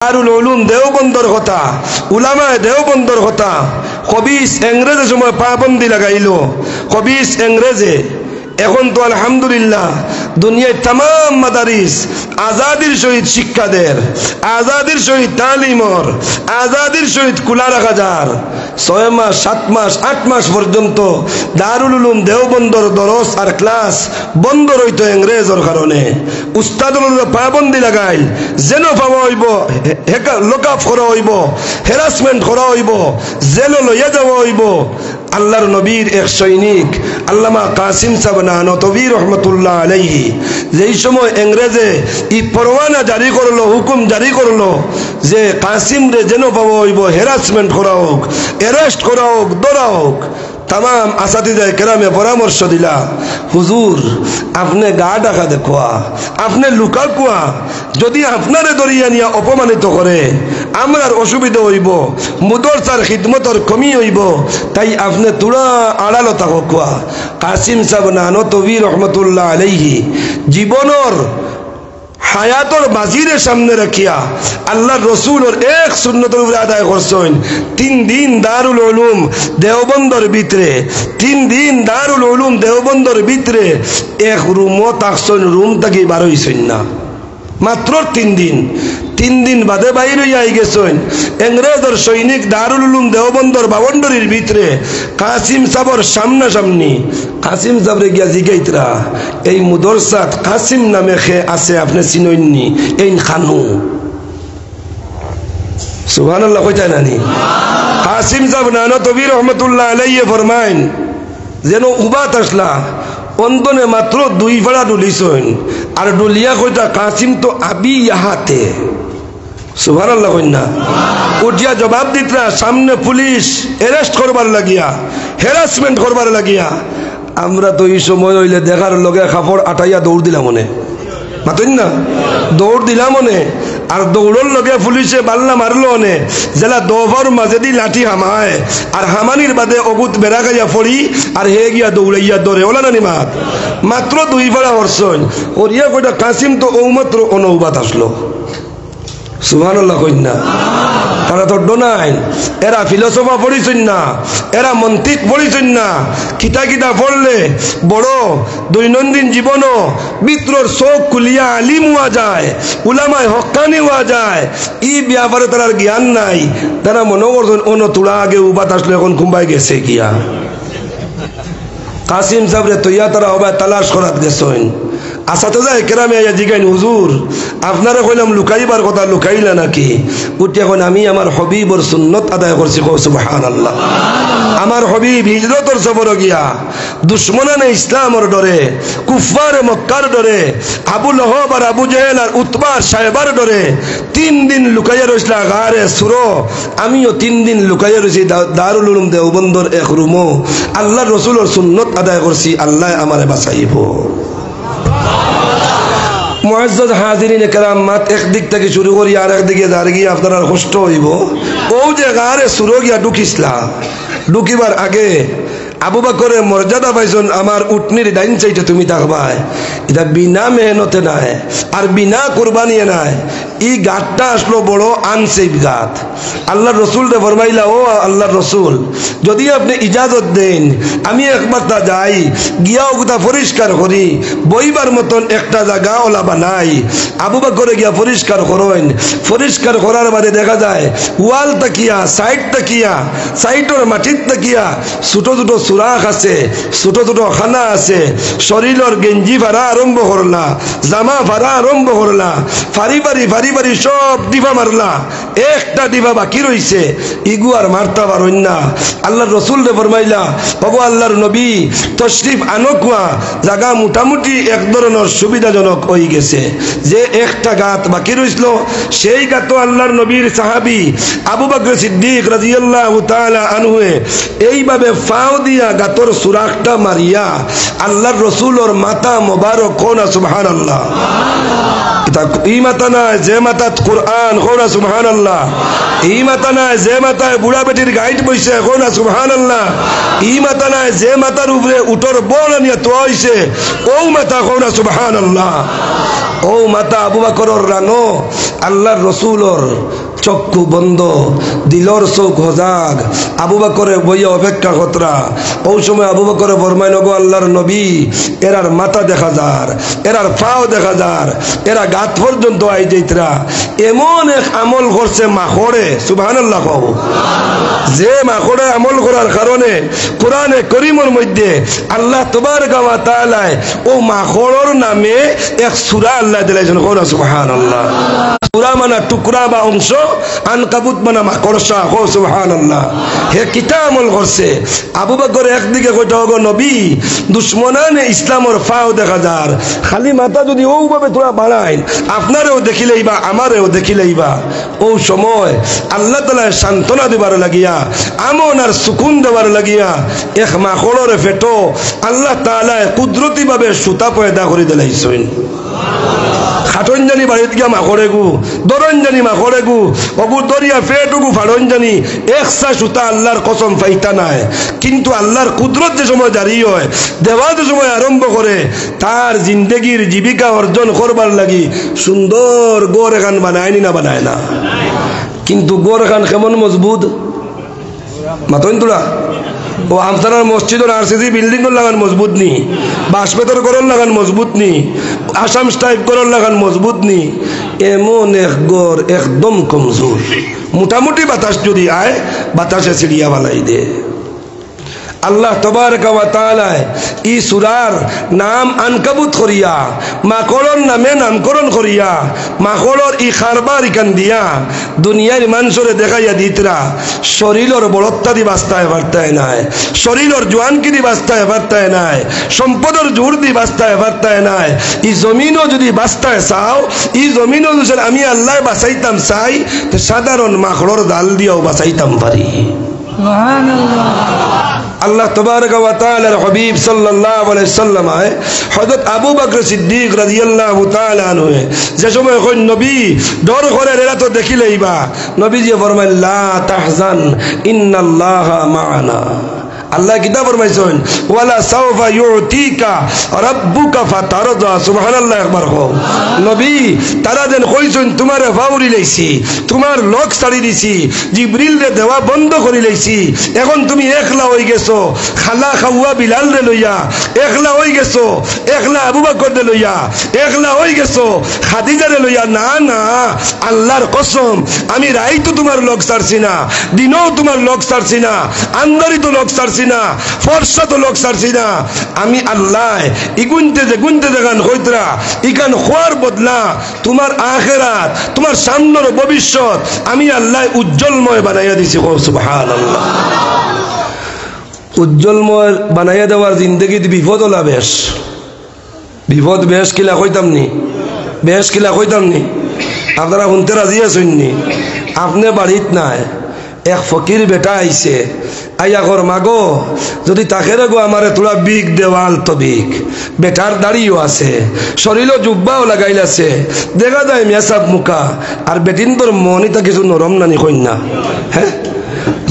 দারুল উলুম দেওবন্দর কথা, উলামায়ে দেওবন্দর কথা, খবিস ইংরেজের সময় পাবন্দি লাগাইলো। খবিস ইংরেজে এখন তো আলহামদুলিল্লাহ দুনিয়ায় तमाम মাদারিস আজাদির সহিত শিক্ষা দেয়, আজাদির সহিত তালিমর, আজাদির সহিত খোলা রাখা যায়। 6 মাস 7 মাস 8 মাস পর্যন্ত দারুল উলুম দেওবন্দর দরস আর ক্লাস বন্ধ রইতো ইংরেজের কারণে। উস্তাদরা পাবন্দি লাগাইল, যেন পাওয়া হইব, লোকাফ করা হইব, হ্যারাসমেন্ট করা হইব, জেল লইয়া যাওয়া হইব। আল্লাহর নবীর এক সৈনিক আল্লামা কাসিম সাহেব নানতবী রহমতুল্লাহ আলাইহি যেই সময় ইংরেজে ই পরওয়ানা জারি করলো, হুকুম জারি করলো যে কাসিম রে যেন পাওয়া হইব, হ্যারাসমেন্ট করা হোক, অ্যারেস্ট করা হোক, ধরা হোক। तमाम আসাতিদায়ে কেরামে পরামর্শ দিলা, হুজুর আপনি গা ঢাকা দেখুয়া, আপনি লুকা কুয়া, যদি আপনারে দরিয়া নিয়া অপমানিত করে আমরার অসুবিধা হইব, মুদরসার খিদমতর কমি হইব, তাই আপনি তুড়া আড়ালো থাকো কুয়া। কাসিম সাহেব নানতবী রহমতুল্লাহ আলাইহি জীবনের হায়াতর বাজিরে সামনে রাখিয়া আল্লাহর রসুলের এক সুন্নতের উপরে আদায় করছেন। 3 দিন দারুল উলুম দেওবন্দর ভিতরে, 3 দিন দারুল উলুম দেওবন্দর ভিতরে এক রুমও থাকছেন, রুম থাকি বার হইছেন না, মাত্র 3 দিন। 3 দিন বাদে বাইর হইয়া গেছেন। ইংরেজের সৈনিক দারুল উলুম দেওবন্দর বাউন্ডারির ভিতরে কাসিম সাহেবের সামনাসামনি। কাসিম সাহেবরে গিয়া জিগাইতরা, এই মুদরসাত কাসিম নামে খে আছে, আপনি চিনইননি? এই খানু সুবহানাল্লাহ কইতাই নানি? কাসিম সাহেব নানতবী রহমতুল্লাহ আলাইহি ফরমাইন, যেন উবাত আসলা অন্তনে মাত্র 2 ফাড়া ডুলিছেন, আর ডুলিয়া কইতা কাসিম তো আবি ইহাতে। সুবহানাল্লাহ কইনা? উঠিয়া জবাব দিতরা, সামনে পুলিশ অ্যারেস্ট করবার লাগিয়া, হ্যারাসমেন্ট করবার লাগিয়া। আমরা তো এই সময় হইলে দেখার লগে কাপড় আটাইয়া দৌড় দিলাম মনে, মাতইন না? দৌড় দিলাম মনে, আর দৌড়র লগে পুলিশে বাল্লা মারলো অনে, জেলা দোভার মাঝে দি লাঠি হামায়, আর হামানির বাদে অগুত বেড়া গাইয়া পড়ি, আর হে গিয়া দৌড়াইয়া ধরে ওলা নানি মাত। মাত্র 2 ফাড়া হরছন ওরিয়া কইটা কাসিম তো ঔমাত্র অনৌবাত আসলো। সুবহানাল্লাহ কইনা? তারা তো ডোনাইন, এরা ফিলোসফা পড়িছেন না, এরা মন্তিক পড়িছেন না। কিতা কিতা পড়লে বড় দৈনন্দিন জীবনও বিত্রর চোখ খুলিয়া আলিম হওয়া যায়, উলামায় হক্কানি হওয়া যায়। ই ব্যাপারে তার জ্ঞান নাই। তারা মনে করছেন অন্য তুলা আগে উবাত আসলে এখন ঘুমাই গেছে গিয়া। কাসিম সাহেবরে তৈয়া তারা হবায় তালাশ করাত গেছেন। আসাতে যায় কেরামে আইয়া জিগাইন, হুজুর আপনারা কইলাম লুকাইবার কথা, লুকাইলা নাকি? উঠে এখন আমি আমার হবিবর সুন্নত আদায় করছি। সুবহানাল্লাহ। আমার হবিব হিজরতর সফর গিয়া দুশ্মনানে ইসলামর ডরে, কুফারে মক্কার ডরে, আবু লহব আর আবু জেহেল আর উতবা সাহেবার ডরে 3 দিন লুকাইয়া রইসলা গারে সুরো। আমিও 3 দিন লুকাইয়া রইছি দারুল উলুম দেওবন্দর এক রুমো। আল্লাহর রাসূলের সুন্নত আদায় করছি, আল্লাহ আমারে বাঁচাইব। মুআজ্জাজ হাজিরিন কেরাম, মাত একদিক থেকে শুরু করি আর একদিকে দাঁড়িয়ে গিয়ে আপনারা কষ্ট হইব। ও যে গারে সুরো গিয়া ঢুকিসলা, ঢুকিবার আগে আবু বকরের মর্যাদা পাইছেন, আমার উটনির ডাইন চাইতে তুমি থাকবাই। এটা বিনা মেহনতে নাই আর বিনা কোরবানিয়ে নাই। এই গাতটা আসলো বড় আনসেফ গাত। আল্লাহর রসুল রে ফরমাইলা, ও আল্লাহর রসুল যদি আপনি ইজাজত দেন আমি একবার তা যাই, গিয়া ওটা পরিষ্কার করি, বইবার মতন একটা জায়গা ওলা বানাই। আবু বকরে গিয়া পরিষ্কার করেন। পরিষ্কার করার বাদে দেখা যায় ওয়াল তাকিয়া, সাইড তাকিয়া, সাইডের মাটির তাকিয়া ছোট ছোট সুরাখ আছে, ছোট ছোট খানা আছে। শরীরের গেঞ্জি ভাড়া আরম্ভ করলা, জামা ভাড়া আরম্ভ করলা, ফারি বাড়ি ফারি বাড়ি সব ডিবা মারলা, একটা ডিবা বাকি রইছে, ইগু আর মারতা পারইন না। আল্লাহর রসুল রে ফরমাইলা, বাবু আল্লাহর নবী তশরিফ আনকুয়া, জায়গা মোটামুটি এক ধরনের সুবিধাজনক হয়ে গেছে। যে একটা গাত বাকি রইছিল সেই গাত আল্লাহর নবীর সাহাবী আবু বকর সিদ্দিক রাদিয়াল্লাহু তাআলা আনহু এইভাবে ফাও দিয়া গাতর সুরাখটা মারিয়া আল্লাহর রসুলের মাথা মোবারক কোনা সুবহানাল্লাহ। ই মাথা নাই যে মাথাত কোরআন, কোনা সুবহানাল্লাহ। ই মাথা নাই যে মাথায় বুড়া বেটির গাইড বইছে, কোনা সুবহানাল্লাহ। ই মাথা নাই যে মাথার উপরে উটর বল নিয়ে তো হইছে, ও মাথা, কোনা সুবহানাল্লাহ। ও মাতা আবু বকরের রানো আল্লাহর রসুলর চক্ষু বন্ধ, দিলর চোখ হজাগ। আবু বকরে বইয়া অপেক্ষা কতরা। ওই সময় আবু বকরে ফরমাইল, গো আল্লাহর নবী, এরার মাথা দেখা যার, এরার পাও দেখা যার, এরা গাত পর্যন্ত আই যাইতরা। এমন এক আমল করছে মাখড়ে, সুবহানাল্লাহ কও, যে মাখড়ে আমল করার কারণে কোরআনে করিমের মধ্যে আল্লাহ তাবারকা ওয়া তাআলা ও মাখড়ের নামে এক সূরা আল্লাহ দিলেন। কোরআন সুবহানাল্লাহ। সূরা মানে টুকরা বা অংশ, আনকাবুত মানে মাকড়সা। ও সুবহানাল্লাহ। হে কিতা আমল করছে। আবু বকর একদিকে কইতা, গো নবী, দুশমনানে ইসলামের ফাও দেখা যার, খালি মাথা যদি ওভাবে তোরা বাড়াই, আপনারেও দেখিলেইবা, আমারেও দেখিলেইবা। ও সময় আল্লাহ তাআলা সান্ত্বনা দিবার লাগিয়া, আমন আর সুকুন দেবার লাগিয়া এক মাকড়ের ফেটো আল্লাহ তাআলা কুদরতি ভাবে সুতা পয়দা করে দিলাইছেন। খাটন জানি বাড়িত গিয়া মাখড়ে গু, দরন জানি মাখড়ে গু, অগু দরিয়া ফেটুগু ফাড়ন জানি, একসা সুতা আল্লাহর কসম পাইতা নাই। কিন্তু আল্লাহর কুদরত যে সময় জারি হয়, দেওয়া যে সময় আরম্ভ করে, তার জিন্দগির জীবিকা অর্জন করবার লাগি সুন্দর গোর এখান বানায়নি না, বানায় না। কিন্তু গোর এখান কেমন মজবুত মাতন তোলা। ও আমসার মসজিদের আরসিসি বিল্ডিং লাগান মজবুত নি, বাসপেতর করল লাগান মজবুত নি, আসাম স্টাইপ করল লাগান মজবুত নি। এমন এক গড় একদম কমজোর, মোটামুটি বাতাস যদি আয়, বাতাসে ছিড়িয়া বালাই দে। আল্লাহ তাবারকা ওয়া তাআলা ই সূরার নাম আনকাবুত করিয়া, মাকড়র নামে নামকরণ করিয়া, মাকড়র ই খারবার ইকান দিয়া দুনিয়ার মানুষরে দেখাইয়া দিতরা শরীরের বড়ত্বা দি বাস্তায় বার্তায় নাই, শরীরের জোয়ানকি দি বাস্তায় বার্তায় নাই, সম্পদের জোর দি বাস্তায় বার্তায় নাই। ই জমিনও যদি বাস্তায় চাও, ই জমিনও যদি আমি আল্লাহ বাঁচাইতাম চাই, তো সাধারণ মাকড়র ডাল দিয়েও বাঁচাইতাম পারি। আল্লাহ তাবারকা ওয়া তাআলার হাবিব সাল্লাল্লাহু আলাইহি সাল্লাম হযরত আবু বকর সিদ্দিক রাদিয়াল্লাহু তাআলা আনহু যে সময় কই নবী ডর করে এরা তো দেখিলেইবা, নবীজি ফরমাইলেন লা তাহজান ইন্নাল্লাহা মা'ানা। আল্লাহ কিতাব ফরমাইছেন ওয়ালা সাওফা ইউতিকা রাব্বুকা ফাতারদা। সুবহানাল্লাহ। একবার কও নবী, তারা দেন কইছেন তোমারে ফাউরি লইছি, তোমার লোক ছাড়ি দিছি, জিবরিল রে দেওয়া বন্ধ করি লইছি, এখন তুমি একলা হই গেছো, খালা খাওয়া বিলাল রে লইয়া একলা হই গেছো, একলা আবু বকর রে লইয়া একলা হই গেছো, খাদিজা রে লইয়া। না না, আল্লাহর কসম, আমি রাইতো তোমার লোক ছাড়ছি না, দিনও তোমার লোক ছাড়ছি না, আন্দারিত লোক ছাড়ছি না, ফর্সা তো লোক ছাড়ছি না। আমি আল্লাহ ইগুনতে যে গুনতে দেখান হইতরা ইকান খোয়ার বদলা তোমার আখিরাত, তোমার সামনের ভবিষ্যৎ আমি আল্লাহ উজ্জ্বলময় বানাইয়া দিছি। সুবহানাল্লাহ। উজ্জ্বলময় বানাইয়া দেওয়ার জিন্দগিতে বিপদ হলা বেশ, বিপদ বেশ কিলা কইতাম নি, বেশ কিলা কইতাম নি। আপনারা শুনতে রাজি আছেন নি? আপনি বাড়িত নাই, এক ফকির বেটা আইছে, আইয়া কর মাগো যদি তাকে গো আমারে তোলা বিগ দেওয়াল তো বিগ। বেটার দাড়িও আছে, শরীরও জুব্বাও লাগাইলাছে, দেখা যায় মেসাব মুখা, আর বেটিন তোর মনিটা কিছু নরম নানি কন্যা। হ্যাঁ,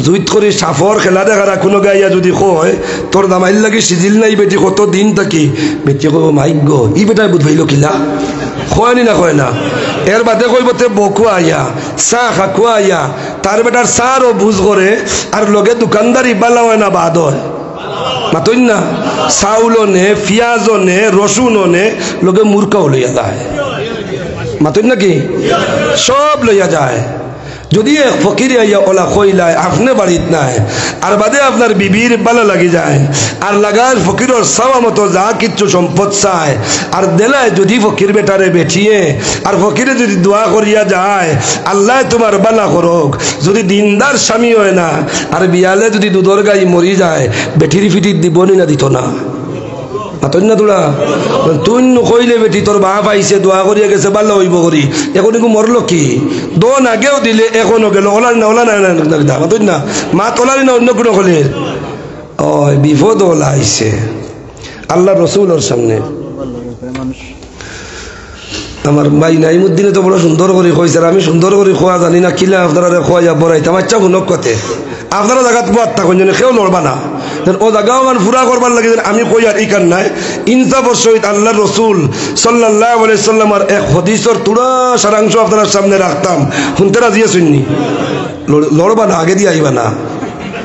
জুইত করি সাফর খেলা দেখারা কোনো গাইয়া যদি কয় তোর দামাইল লাগি সিজিল নাই বেটি কত দিন থাকি, বেটি কব মাইগ্য ই বেটাই বুধ ভাইল কিলা কয়নি না কয় না। এর বাদে কইব তে বকু আইয়া চাহ খাকু আইয়া, তার বেটার চারও বুঝ করে, আর লগে দোকানদারি বালা হয় না বাদ হয় মাতই না। চাউলও নে, পিঁয়াজও নে, রসুনও নে, লগে মুরকাও লইয়া যায় মাতই নাকি, সব লইয়া যায়। যদি এক ফকির আইয়া ওলা কইলায় আপনি বাড়িত নাই, আর বাদে আপনার বিবির বালা লাগি যায়, আর লাগার ফকিরের চাওয়া মতো যা কিচ্ছু সম্পদ চায়, আর দেলায় যদি ফকির বেটারে বেচিয়ে, আর ফকিরে যদি দোয়া করিয়া যায় আল্লাহ তোমার বালা করুক, যদি দিনদার স্বামী হয় না, আর বিয়ালে যদি দুধর গাই মরি যায়, বেটির ফিটির দিবনি না দিত না মাতই না তোরা। তুই কইলে বেটি তোর বাপ আইছে দোয়া করিয়া গেছে বাল্লা হইব করি, এখন মরল কি দোন আগেও দিলে এখনো গেল, ওলার না ওলা না মাতই না, মা তোলারি না অন্য কোনো কলে। ও বিপদ ওলা আইছে আল্লাহ রসুলের সামনে। আমার ভাই নাইমুদ্দিনে তো বড় সুন্দর করে কইছে, আমি সুন্দর করে খোয়া জানি না, কিলা আপনারা খোয়া যা বড়াইতাম। আচ্ছা শুনক কথে আপনারা জায়গা বাদ থাকুন যেন কেউ লড়বা না ও জায়গাও মান ফুরা করবার লাগে আমি কই আর ইকান নাই ইনসাফর সহিত আল্লাহ রসুল সাল্লাল্লাহু আলাইহি সাল্লামের এক হাদিসের তুড়া সারাংশ আপনার সামনে রাখতাম শুনতে রাজি আছেননি লড়বা না আগে দিয়ে আইবা না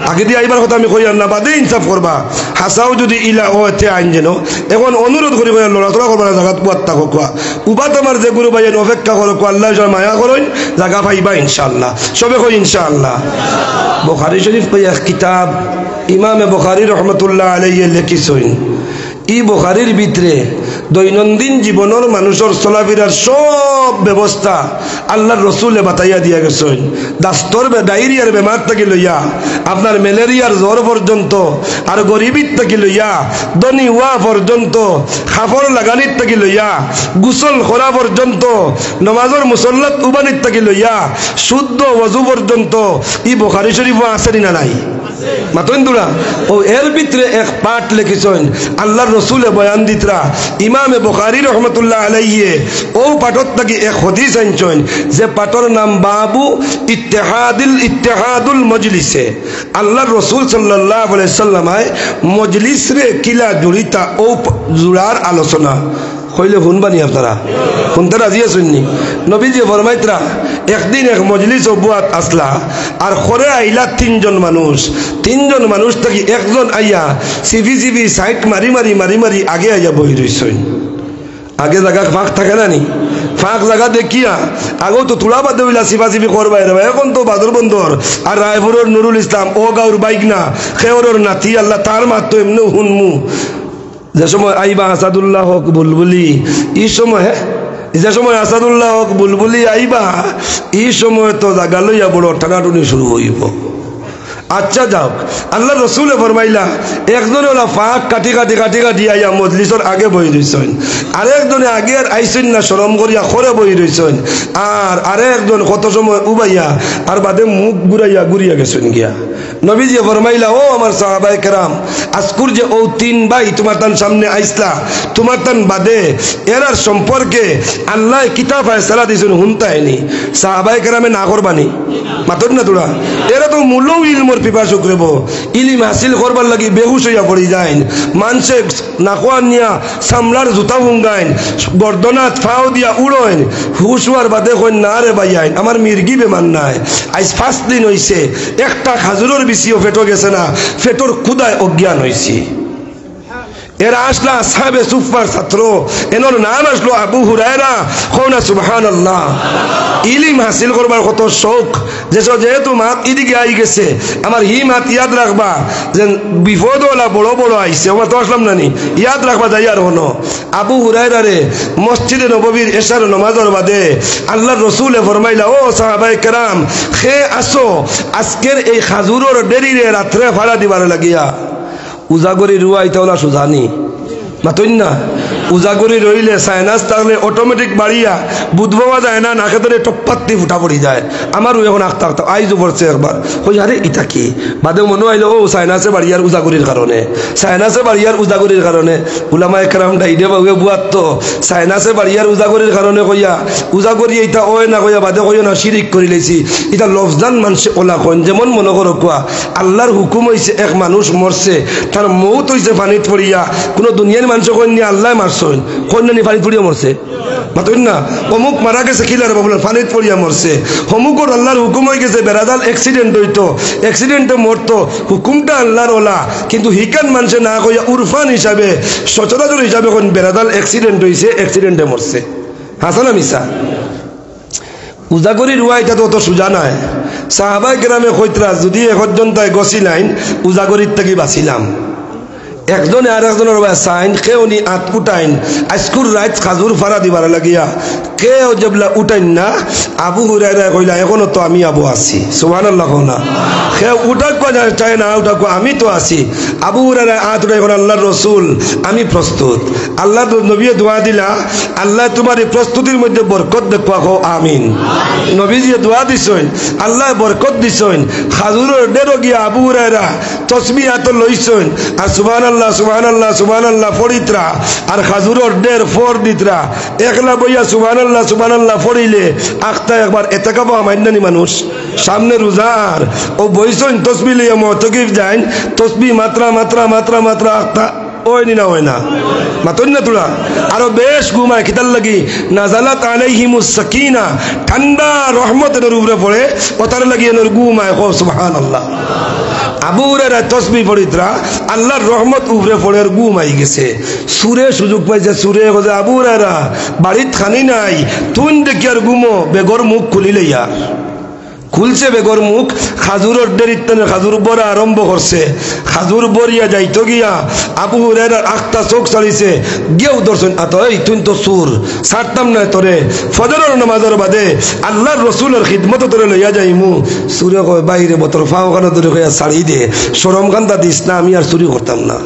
আগে দিয়ে আইবার কথা আমি কই আর না বাদে ইনসাফ করবা হাসাও যদি ইলা ও এতে আইন যেন এখন অনুরোধ করি লড়াচড়া করবা না জায়গা বাদ থাকো কোয়া উবা তোমার যে গুরু ভাই অপেক্ষা করো আল্লাহ মায়া করেন জায়গা পাইবা ইনশাআল্লাহ সবে কই ইনশাআল্লাহ বুখারী শরীফ কই এক কিতাব ইমামে বুখারী রহমতুল্লাহ আলাইহি লিখিছেন ই বুখারীর ভিতরে দৈনন্দিন জীবনের মানুষের চলাফেরার সব ব্যবস্থা আল্লাহর রসুলে বাতাইয়া দিয়া গেছেন দাস্তর ডায়রিয়ার বেমার থেকে লইয়া আপনার ম্যালেরিয়ার জ্বর পর্যন্ত আর গরিবির থেকে লইয়া ধনী হওয়া পর্যন্ত খাফর লাগানির থেকে লইয়া গোসল করা পর্যন্ত নমাজের মুসল্লাত উবানির থেকে লইয়া শুদ্ধ ওযু পর্যন্ত ই বুখারী শরীফ আছে না নাই মাতন্দুরা ও এর ভিতরে এক পাঠ লিখেছেন আল্লাহর রসুলে বয়ান দিতরা ইমামে বুখারী রহমতুল্লাহ আলাইহি ও পাঠত থেকে এক হাদিস আনছেন যে পাঠর নাম বাবু ইত্তেহাদুল মজলিসে আল্লাহর রসুল সাল্লাল্লাহু আলাইহি সাল্লাম মজলিস রে কিলা জুড়িতা ও জুড়ার আলোচনা কইলে শুনবানি আপনারা শুনতে রাজি আছেননি নবীজি ফরমাইতরা একদিন এক মজলিস বুয়াত আসলা আর খরে আইলা তিনজন মানুষ থাকি একজন আইয়া সিভি সাইট মারি মারি আগে আইয়া বই রইছেন আগে জায়গা ফাঁক থাকে না নি ফাঁক জায়গা দেখিয়া আগেও তো তুলা বাদে হইলা সিফাসিফি করবাই রে এখন তো বাদর বন্দর আর রায়পুরের নুরুল ইসলাম ও গাউর বাইক না খেওরের নাতি আল্লাহ তার মাত্র এমনি হুনমু যে সময় আইবা আসাদুল্লাহ হক বুলবুলি এই সময় যে সময় আসাদুল্লাহ হক বুলবুলি আইবা এই সময় তো জায়গা লইয়া বড় টানাটুনি শুরু হইব আচ্ছা যাও আল্লাহ রসুলে ফরমাইলা একজনে ওলা ফাঁক কাটি আইয়া মজলিসের আগে বই রইছেন আরেকজনে আগে আর আইছেন না শরম করিয়া খরে বই রইছেন আর আরেকজন কত সময় উবাইয়া আর বাদে মুখ ঘুরিয়া গেছেন গিয়া নবীজি ফরমাইলা ও আমার সাহাবায়ে কেরাম আজকুর যে ও তিন ভাই তোমার তান সামনে আইসলা তোমার তান বাদে এরার সম্পর্কে আল্লাহ কিতাব ফয়সালা দিয়েছেন হুনতায়নি সাহাবায়ে কেরামে না করবানি মাতর না তোরা এরা তো মূল্য ইলমর পিপাসু করব ইলিম হাসিল করবার লাগি বেহুশ হইয়া পড়ি যায় মানুষে নাকোয়ান নিয়া সামলার জুতা ভুঙ্গাইন গর্দনাথ ফাও দিয়া উড়োইন হুশ হওয়ার বাদে কইন না রে ভাইয়াইন আমার মির্গি বেমান নাই আজ 5 দিন হইছে একটা খাজুরের বিচিও ফেটো গেছে না ফেটোর ক্ষুদায় অজ্ঞান হইছি এরা আসলা আসহাবে সুফার ছাত্র এনর নাম আসলো আবু হুরায়রা কোনা সুবহানাল্লাহ ইলম হাসিল করবার কত শৌক যেহেতু মাত এদিকে আই গেছে আমার হি মাত ইয়াদ রাখবা যে বিপদ ওলা বড় আইছে ওমা তো আসলাম নানি ইয়াদ রাখবা যাই আর হনো আবু হুরায়রা রে মসজিদে নববীর এশার নামাজের বাদে আল্লাহর রাসূলে ফরমাইলা ও সাহাবায়ে কেরাম খে আসো আজকের এই খাজুরের দেরিরে রাত্রে ফাড়া দিবার লাগিয়া উজাগরি রুয়াইতে ওলা সুজানি মাতইন না উজাগরি রইলে সাইনাস তাহলে অটোমেটিক বাড়িয়া বুধবাবা যায় না নাকে ধরে টপ্পাত্তি ফুটা পড়ি যায় আমারও এখন আঁকতা আইজও পড়ছে একবার ওই আরে এটা কি বাদে মনে আইলো ও সাইনাসে বাড়িয়ার উজাগরির কারণে উলামায়ে কেরাম ডাইডে বাগে বুয়াত তো সাইনাসে বাড়িয়ার উজাগরির কারণে কইয়া উজাগরি এইটা ওই না কইয়া বাদে কইয়া না শিরিক করি লাইছি এটা লফজান মানুষে ওলা কন যেমন মনে করো কোয়া আল্লাহর হুকুম হইছে এক মানুষ মরছে তার মৌত হইছে পানিত পড়িয়া কোনো দুনিয়ার মানুষ কইনি আল্লাহ মারছেন কন্যানি পানিত পড়িয়া মরছে মাতইন না অমুক মারা গেছে কিলার বাবুল পানিত পড়িয়া মরছে অমুকর আল্লাহর হুকুম হয়ে গেছে বেড়াদাল অ্যাক্সিডেন্ট হইতো অ্যাক্সিডেন্টে মরতো হুকুমটা আল্লাহর ওলা কিন্তু হিকান মানুষে না কইয়া উরফান হিসাবে সচরাচর হিসাবে কোন বেড়াদাল অ্যাক্সিডেন্ট হইছে অ্যাক্সিডেন্টে মরছে হাসানা মিসা উজাগরি রুয়াইটা তো অত সোজা নাই সাহাবায়ে কেরামে কইতরা যদি একজনটাই গছিলাইন উজাগরির থেকে বাঁচিলাম একজনে আর একজনের সাইন কেউনি আত উঠাইন আজকুর রাত খাজুর ফাড়া দিবার লাগিয়া কেউ যেবলা উঠাইন না আবু হুরায়রা কইলা এখনো তো আমি আবু আছি সুবহানাল্লাহ না কেউ উঠাক চায় না উঠাক আমি তো আছি আবু হুরায়রা আত উঠাই এখন আল্লাহর রসুল আমি প্রস্তুত আল্লাহ নবী দোয়া দিলা আল্লাহ তোমার এই প্রস্তুতির মধ্যে বরকত দেখবা কো আমিন নবীজি দোয়া দিছেন আল্লাহ বরকত দিছেন খাজুরের ডেরো গিয়া আবু হুরায়রা তসবিহ হাতে লইছেন আর সুবহানাল্লাহ সুবহানাল্লাহ সুবহানাল্লাহ সুবহানাল্লাহ ফরিত্রা আর খাজুরর ডের ফর দিতরা একলা বইয়া সুবহানাল্লাহ সুবহানাল্লাহ ফরিলে আখতা একবার এতেকা বা মাইন্দানি মানুষ সামনে রোজার ও বইসন তসবিহ লিয়া মুতাকিফ যান তসবিহ মাত্রা মাত্রা মাত্রা মাত্রা আখতা ওই না হয় না মাতন না তোরা আরো বেশ ঘুমায় কিতাল লাগি নাজালাত আলাইহিমুস সাকিনা ঠান্ডা রহমতের উপরে পড়ে ও তার লাগি এর ঘুমায় ও সুবহানাল্লাহ আবু হুরায়রা তাসবিহ পড়িতরা আল্লাহর রহমত উপরে পড়ে আর ঘুমাই গেছে সুরে সুযোগ পাইছে সুরে কইছে আবু হুরায়রা বাড়িত খানি নাই তুই দেখি আর ঘুমো বেগর মুখ খুলিলে ইয়ার খুলছে বেগর মুখ খাজুরের ডেরিতে খাজুর বরা আরম্ভ করছে খাজুর বরিয়া যাইতো গিয়া আবু হুরায়রার আখতা চোখ চালিছে গিয়েও দর্শন আত এই তুই তো সুর ছাড়তাম না তোরে ফজরের নামাজের বাদে আল্লাহর রসুলের খিদমত তোরে লইয়া যাইমু সুরে কয় বাইরে বতর ফাও খানা ধরে কইয়া ছাড়ি দে শরম কান্দা দিস না আমি আর চুরি করতাম না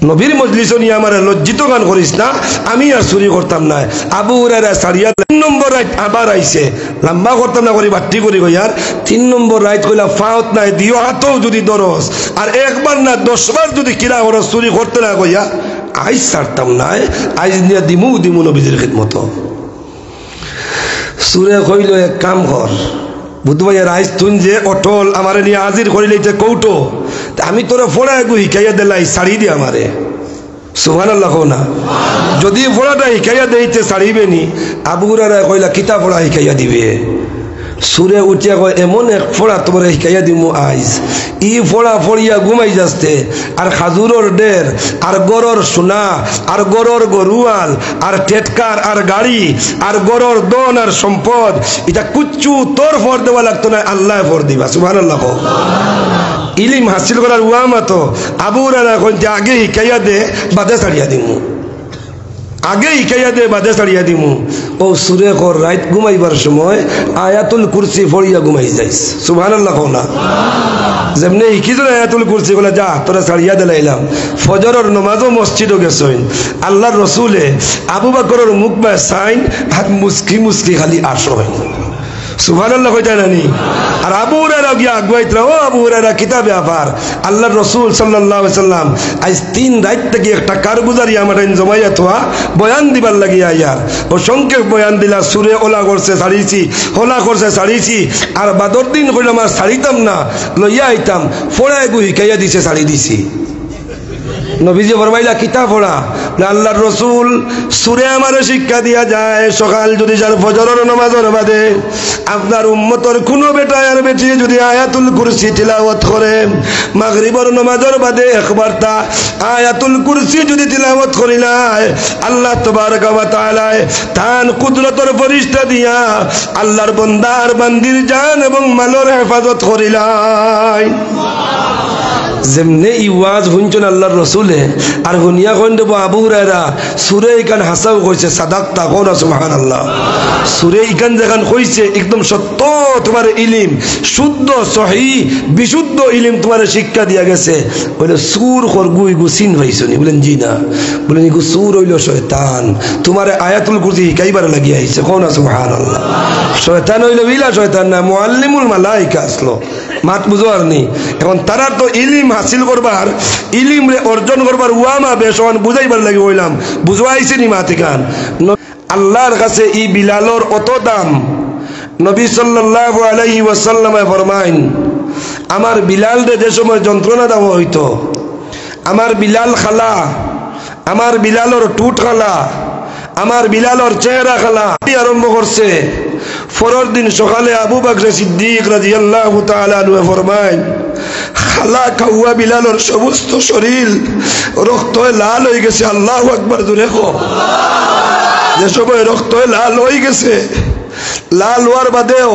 নবীর মজলিস নিয়ে আমার লজ্জিত গান করিস না আমি আর চুরি করতাম না আবু হুরায়রা ছাড়িয়া 3 নম্বর রাত আবার আইছে লম্বা করতাম না করি বাট্টি করি কইয়ার 3 নম্বর রাত কইলা ফাউত নাই দিও হাতও যদি দরস আর একবার না 10 বার যদি কিরা ওর চুরি করতে না কইয়া আইস ছাড়তাম না আইজ নিয়ে দিমু নবীদের খিদমত সুরে কইল এক কাম কর বুধবাইয়া রাইস তুই যে অটল আমারে নিয়ে হাজির করিলেইতে কৌটো আমি তোরা ফোড়া একু হিকাইয়া দিলাই শাড়ি দি আমারে সুবহানাল্লাহ না যদি ফোড়াটা হিকাইয়া দেইতে ছাড়িবে নি আবু হুরায়রা কইলা কিতা ফোড়া হিকাইয়া দিবে সুরে উঠিয়া কয় এমন এক ফোড়া তোমার হিকাইয়া দিমু আইজ ই ফোড়া ফড়িয়া ঘুমাই যাচ্ছে আর খাজুরর ডের আর গরর সোনা আর গরর গরুয়াল আর টেটকার আর গাড়ি আর গরর দন আর সম্পদ এটা কুচ্চু তোর ফর দেওয়া লাগতো না আল্লাহ ফর দিবা সুবহানাল্লাহ ইলিম হাসিল করার উয়ামাতো আবু হুরায়রা কইতে আগে হিকাইয়া দে বাদে ছাড়িয়া দিমু আগে হিকাইয়া দে বাদে ছাড়িয়া দিমু ও সুরে কর রাত ঘুমাইবার সময় আয়াতুল কুরসি পড়িয়া ঘুমাই যাইস সুবহানাল্লাহ না যেমনে হিকিজন আয়াতুল কুরসি বলে যা তোরা ছাড়িয়া দিলাইলাম ফজরের নামাজও মসজিদও গেছইন আল্লাহর রসুলে আবু বকরের মুখ বা সাইন হাত মুস্কি মুস্কি খালি আসয় সুবহানাল্লাহ কইতা নানি আর আবু হুরায়রা গিয়া আগুয়াইতরা ও আবু হুরায়রা কিতাবে আফার আল্লাহর রাসূল সাল্লাল্লাহু আলাইহি সাল্লাম আজ 3 রাত থেকে একটা কারগুজারি আমাদের জমাইয়া তোয়া বয়ান দিবার লাগিয়া ইয়ার ও সংক্ষেপ বয়ান দিলা সুরে ওলা করছে ছাড়িছি হোলা করছে ছাড়িছি আর বাদর দিন কইল আমার ছাড়িতাম না লইয়া আইতাম ফোড়ায় গু হিকাইয়া দিছে ছাড়ি দিছি নবীজি ফরমাইলা কিতাব পড়া আল্লাহর রাসূল সূরা আমারে শিক্ষা দিয়া যায় সকাল যদি যার ফজরের নামাজের বাদে আপনার উম্মতের কোনো বেটা আর বেটি যদি আয়াতুল কুরসি তিলাওয়াত করে মাগরিবের নামাজের বাদে একবার তা আয়াতুল কুরসি যদি তিলাওয়াত করিলায় আল্লাহ তাবারক ওয়া তাআলা তান কুদরতের ফেরেশতা দিয়া আল্লাহর বান্দার বান্দির জান এবং মালের হেফাজত করিলায় যেমনে ই ওয়াজ শুনছেন আল্লাহর রসুলে আর শুনিয়া কইন দেব আবু হুরায়রা সুরে ইকান হাসাও কইছে সাদাক্তা কোন সুবহানাল্লাহ সুরে ইকান যেখান কইছে একদম সত্য তোমার ইলম শুদ্ধ সহি বিশুদ্ধ ইলম তোমার শিক্ষা দিয়া গেছে বলে সুর খরগুই গুসিন হইছনি বলেন জি না বলেন ইগু সুর হইল শয়তান তোমার আয়াতুল কুরসি শিখাইবার লাগি আইছে কোন সুবহানাল্লাহ শয়তান হইল বিলা শয়তান না মুআল্লিমুল মালায়েকা আসলো মাত বুঝোয়ার নি এখন তারা তো ইলিম হাসিল করবার ইলিম রে অর্জন করবার ওয়ামা বেশন বুঝাইবার লাগি হইলাম বুঝাইছে নি মাতিকান আল্লাহর কাছে ই বিলালর অত দাম নবী সাল্লাল্লাহু আলাইহি ওয়াসাল্লাম ফরমাইন আমার বিলাল রে যে সময় যন্ত্রণা দেওয়া হইতো আমার বিলাল খালা আমার বিলালর টুট খালা আমার বিলালর চেহারা খালা আরম্ভ করছে ফরর দিন সকালে আবু বকর সিদ্দিক রাদিয়াল্লাহু তাআলা আনহু ফরমায় খালা কাওয়া বিলালর সমস্ত শরীর রক্তে লাল হয়ে গেছে আল্লাহু আকবার জোরে কও যে সবাই রক্তে লাল হয়ে গেছে লাল হওয়ার বাদেও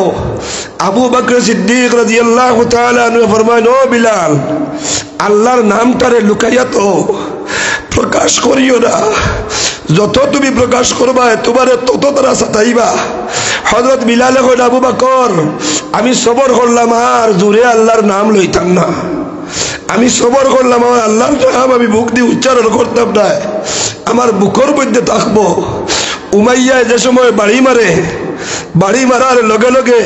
আবু বকর সিদ্দিক রাদিয়াল্লাহু তাআলা আনহু ফরমায় ও বিলাল আল্লাহর নামটারে লুকাইয়া তো প্রকাশ করিও না যত তুমি প্রকাশ করবা তোমারে তত তারা সাতাইবা হযরত বিলাল কইল আবু বকর আমি সবর করলাম আর জোরে আল্লাহর নাম লইতাম না আমি সবর করলাম আর আল্লাহর নাম আমি মুখ দিয়ে উচ্চারণ করতাম না আমার বুকের মধ্যে থাকবো উমাইয়া যে সময় বাড়ি মারার লগে লগে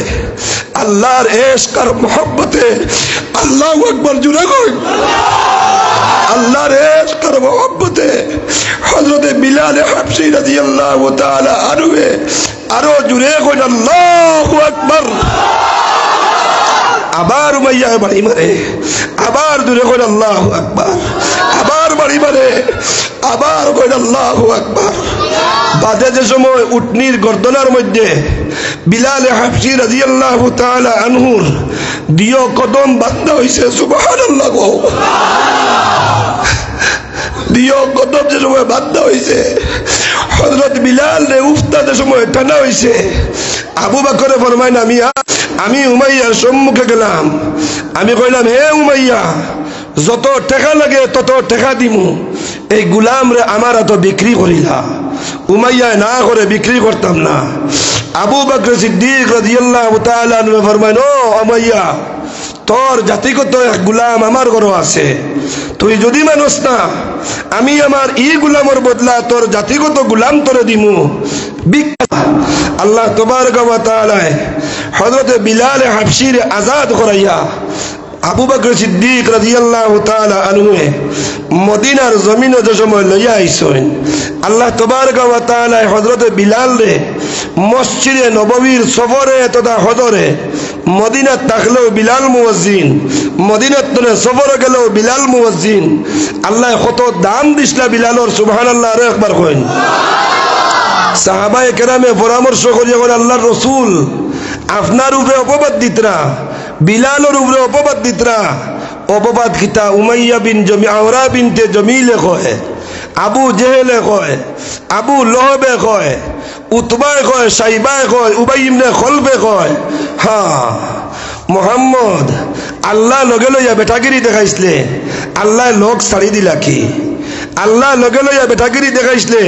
আল্লাহর ইশক আর মুহাব্বতে আল্লাহু আকবার জোরে কই আল্লাহর ইশকের মোহব্বতে হযরত বিলাল হাবশী রাদিয়াল্লাহু তাআলা আনহু আরো জুড়ে কইন আল্লাহু আকবার। আবার উমাইয়া বাড়ি মারে, আবার জুড়ে কইন আল্লাহু আকবার। আবার বাড়ি মারে, আবার কইন আল্লাহু আকবার। বাদে যে সময় উটনির গর্দনার মধ্যে বিলাল হাবশী রাদিয়াল্লাহু তাআলা আনহুর দিও কদম বাঁধা হইছে, সুবহানাল্লাহ গো। দিও কদম যে সময় বাঁধা হইছে, হযরত বিলাল রে উফতাতে সময় টানা হইছে, আবু বকরে ফরমাইন আমি উমাইয়ার সম্মুখে গেলাম, আমি কইলাম হে উমাইয়া, যত টাকা লাগে তত টাকা দিমু, এই গুলাম রে আমার এত বিক্রি করিলা। উমাইয়া না করে বিক্রি করতাম না। আবু বকর সিদ্দিক রাদিয়াল্লাহু তাআলা আনহু ফরমাইন ও উমাইয়া, তোর জাতিগত এক গুলাম আমার ঘরে আছে, তুই যদি মানস না আমি আমার ই গুলামের বদলা তোর জাতিগত গুলাম তোরে দিমু। আল্লাহ তাবারক ওয়া তাআলা হযরত বিলাল হাবশীর আজাদ করাইয়া আবু বকর সিদ্দিক রাদিয়াল্লাহু তাআলা আনহু মদিনার জমিনে যে সময় লইয়া আইছেন, আল্লাহ তাবারক ওয়া তাআলা হযরত বিলাল রে মসজিদে নববীর সফরে তথা হজরে মদিনাত থাকলেও বিলাল মুয়াজ্জিন, মদিনাত তনে সফরে গেলেও বিলাল মুয়াজ্জিন। আল্লাহ কত দাম দিছলা বিলালর, সুবহানাল্লাহ। আর একবার কইন। সাহাবায়ে কেরামে পরামর্শ করিয়া বলেন আল্লাহর রাসূল আপনার উপরে অপবাদ দিতরা, বিলালর উপরে অপবাদ দিতরা। অপবাদ কিতা? উমাইয়া বিন আওরা বিনতে জমিলে কয়, আবু জেহেলে কয়, আবু লহবে কয়, উতবায় কয়, সাইবায় কয়, উবাই ইবনে খলবে কয়, হ্যাঁ মোহাম্মদ আল্লাহ লগে লইয়া বেটাগিরি দেখাইছিলে, আল্লাহ লোক ছাড়ি দিলা কি? আল্লাহ লগে লইয়া বেটাগিরি দেখাইছিলে,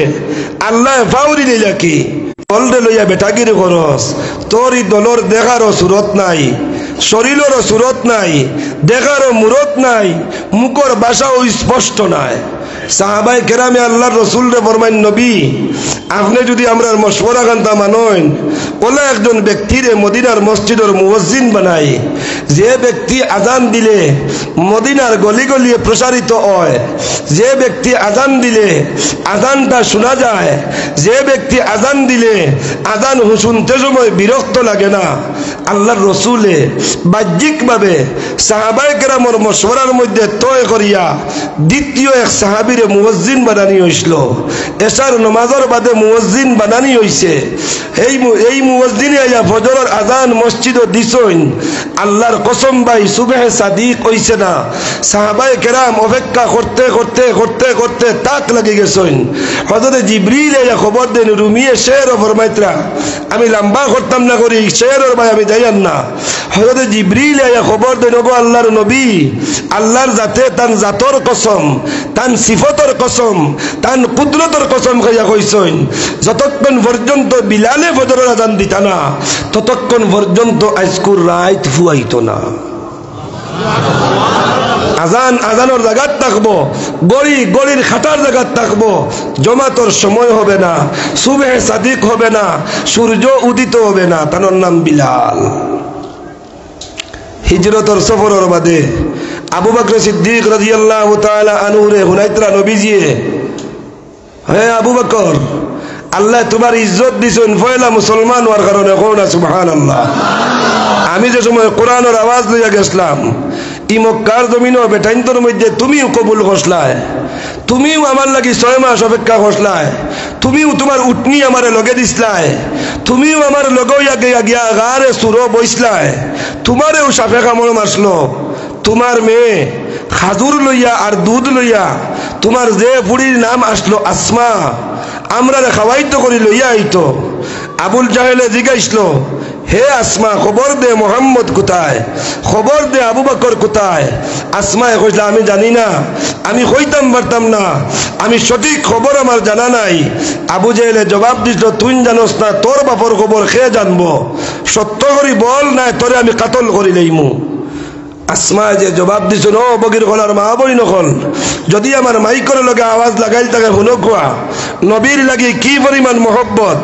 আল্লাহ ফাউরি দিলা কি? দলরে লইয়া বেটাগিরি করস, তোর ই দলর দেখারও সুরত নাই, শরীরেরও সুরত নাই, দেখারও মুরত নাই, মুখর ভাষাও স্পষ্ট নাই। সাহাবায়ে কেরামে আল্লাহর রাসূল রে ফরমাইন নবী আপনি যদি আমরা মশওয়ারা গান্তা মানেন, ওলা একজন ব্যক্তিরে মদিনার মসজিদের মুয়াজ্জিন বানাই, যে ব্যক্তি আজান দিলে মদিনার গলি গলিয়ে প্রসারিত হয়, যে ব্যক্তি আজান দিলে আজানটা শোনা যায়, যে ব্যক্তি আজান দিলে আজান শুনতে সময় বিরক্ত লাগে না। আল্লাহর রাসূলে বাহ্যিকভাবে সাহাবায়ে কেরামের মশওয়ারার মধ্যে তয় করিয়া দ্বিতীয় এক সাহাবীরে মুয়াজ্জিন বানানি হইছিল। এশার নামাজের বাদে মুয়াজ্জিন বানানি হইছে। এই মুয়াজ্জিনে আয়া ফজরের আজান মসজিদে দিছেন। আল্লাহর কসম ভাই সুবহে সাদিক হইছে না। সাহাবায়ে কেরাম অপেক্ষা করতে করতে করতে করতে তাক লাগি গেছেন। হযরত জিবরিল আয়া খবর দেন রুমিয়ে শের ফরমাইতরা, আমি লম্বা করতাম না করি শেরের ভাই আমি যাইয়ান না। হযরত জিবরিল আয়া খবর দেন ওগো আল্লাহর নবী, আল্লাহর জাতে তান জাতর কসম, তান সিফতর কসম, তান কুদরতর কসম খাইয়া কইছেন যতক্ষণ পর্যন্ত বিলালে ফজরের আজান দিতা না ততক্ষণ পর্যন্ত আজকুর রাত ফুয়াইতো না। আজানোর জায়গাত থাকবো, গড়ির খাটার জায়গাত থাকবো, জমাতর সময় হবে না, সুবহে সাদিক হবে না, সূর্য উদিত হবে না। তার নাম বিলাল। হিজরতর সফরের বাদে আবু বকর সিদ্দিক রাদিয়াল্লাহু তাআলা আনহু রে হুনাইতরা নবীজিয়ে, হে আবু বকর আল্লাহ তোমার ইজ্জত দিছেন পয়লা মুসলমান হওয়ার কারণে, কোন সুবহানাল্লাহ। আমি যে সময় কোরআনের আওয়াজ লইয়া গেছিলাম ই মক্কার জমিনও বেটাইন্তর মধ্যে তুমিও কবুল করছলাই, তুমিও আমার লাগি 6 মাস অপেক্ষা করছলাই, তুমিও তোমার উটনি আমারে লগে দিছলাই, তুমিও আমার লগইয়া গিয়া গারে সুরো বইছলাই, তোমারেও সাফে কামড় মারছিল। তোমার মেয়ে খাজুর লইয়া আর দুধ লইয়া তোমার যে বুড়ির নাম আসলো আসমা, আমরা খাওয়াইতো করি লইয়া আইতো। আবুল জাহেলে জিজ্ঞাসলো, হে আসমা খবর দে মোহাম্মদ কোথায়, খবর দে আবু বকর কোথায়। আসমায় কইলা আমি জানি না, আমি কইতাম পারতাম না, আমি সঠিক খবর আমার জানা নাই। আবু জাহেলে জবাব দিল, তুই জানোস না, তোর বাপর খবর খেয়ে জানবো, সত্য করি বল না তোরে আমি কাতল করি লইমু। আসমা যে জবাব দিছো নো বগির গলার মা বই নকল, যদি আমার মাইকের লগে আওয়াজ লাগাইল তাকে শুনো কোয়া নবীর লাগি কি পরিমাণ মহব্বত।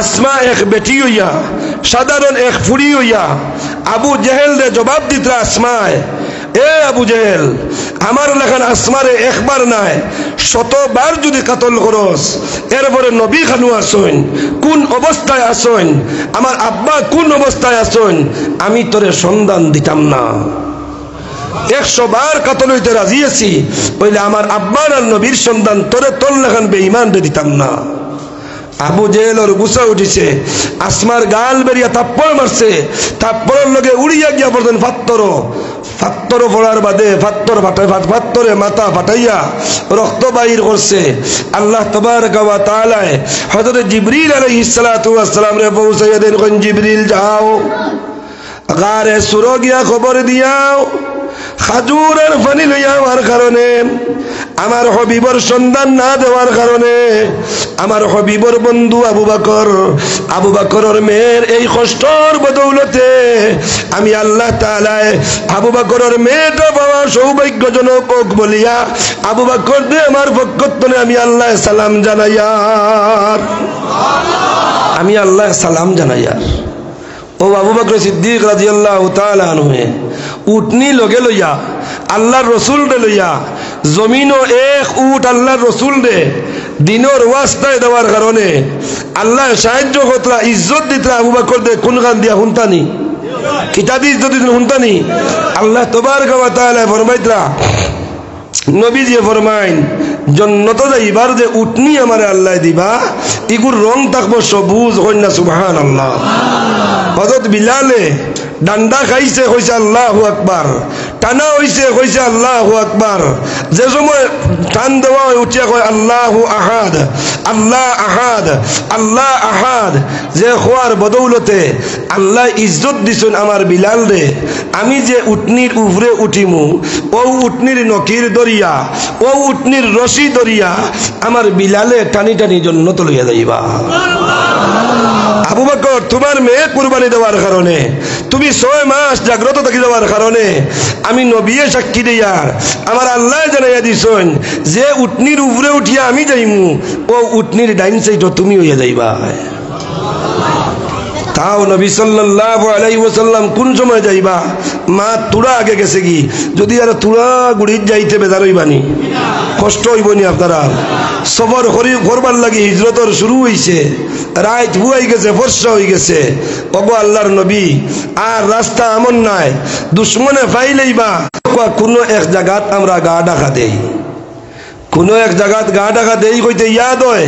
আসমা এক বেটি হইয়া, সাধারণ এক ফুড়ি হইয়া আবু জেহেল রে জবাব দিতরা আসমায়, এ আবু জেহেল আমার লেখান আসমারে একবার নাই শতবার যদি কাতল করস এরপরে নবী খানু আসুন কোন অবস্থায় আসুন আমার আব্বা কোন অবস্থায় আসুন আমি তোরে সন্ধান দিতাম না 100 বার কাতল হইতে রাজি আছি বলে আমার আব্বার আর নবীর সন্ধান তোরে তোর লেখান বেঈমান দিতাম না আবু জেহেলের গুসা উঠিছে আসমার গাল বেরিয়া থাপ্পড় মারছে থাপ্পড়ের লগে উড়িয়া গিয়া পড়তেন ফাত্তর ফোড়ার বাদে ফাত্তরে মাথা ফাটাইয়া রক্ত বাহির করছে আল্লাহ তাবারক ওয়া তাআলা হযরত জিবরিল আলাইহিস সালাতু ওয়াস সালাম রে পৌঁছাইয়া দেন কোন জিবরিল যাও গারে সুর গিয়া খবর দিয়াও খাজুরের পানি লইয়া আমার কারণে আমার হবিবর সন্ধান না দেওয়ার কারণে আমার হবিবর বন্ধু আবু বকরের মেয়ের এই কষ্টর বদৌলতে আমি আল্লাহ তাআলা আবু বকরের মেয়েটা পাওয়া সৌভাগ্যজনক হোক বলিয়া আবু বকর দে আমার পক্ষ থেকে আমি আল্লাহ সালাম জানাইয়ার ও আবু বকর সিদ্দিক রাদিয়াল্লাহু তাআলা আনহু উটনি লগে লইয়া আল্লাহর রাসূল রে লইয়া জমিনও এক উট আল্লাহর রাসূল রে দিনের ওয়াস্তায় দেওয়ার কারণে আল্লাহ সাহায্য করতরা ইজ্জত দিতরা আবু বকর দে কোন গান দিয়া হুনতানি কিতাবি ইজ্জত দিতেন হুনতানি আল্লাহ তাবারক ওয়া তাআলা ফরমাইতরা নবীজি ফরমাইন জান্নাত যাইবার যে উটনি আমারে আল্লাহ দিবা ইগুর রং থাকবো সবুজ কন্যা সুবহানাল্লাহ হযরত বিলালে ডান্ডা খাইছে কইছে আল্লাহু আকবার টানা হইছে কইছে আল্লাহু আকবার যে সময় টান দেওয়া উঠিয়া কয় আল্লাহু আহাদ আল্লাহ আহাদ আল্লাহ আহাদ যে খোয়ার বদৌলতে আল্লাহ ইজ্জত দিছেন আমার বিলাল রে আমি যে উটনির উপরে উঠিমু ও উটনির নকির দরিয়া ও উটনির রশি দরিয়া আমার বিলালে টানি টানি জান্নাত লইয়া যাইবা আবু বকর তোমার মেয়ে কুরবানি দেওয়ার কারণে তুমি 6 মাস জাগ্রত থাকি যাওয়ার কারণে আমি নবী সাক্ষী দিয়ার আমার আল্লাহ জানাইয়া দিছেন যে উটনির উপরে উঠিয়া আমি যাইমু ও উটনির ডাইন সাইডে তুমি হইয়া যাইবা তাও নবী সাল্লাল্লাহু আলাইহি ওয়াসাল্লাম কোন সময় যাইবা মা তুরা আগে গেছে কি যদি আর তুরা গুড়ি যাইতে বেজার হইবানি কষ্ট হইবনি আপনারা সফর করবার লাগি হিজরতর শুরু হইছে রাত হুয়াই গেছে ফর্সা হয়ে গেছে ওগো আল্লাহর নবী আর রাস্তা এমন নাই দুশ্মনে ফাইলেইবা কোনো এক জায়গাত আমরা গা ঢাকা দেই কোনো এক জায়গাত গা ঢাকা দেই কইতে ইয়াদ হয়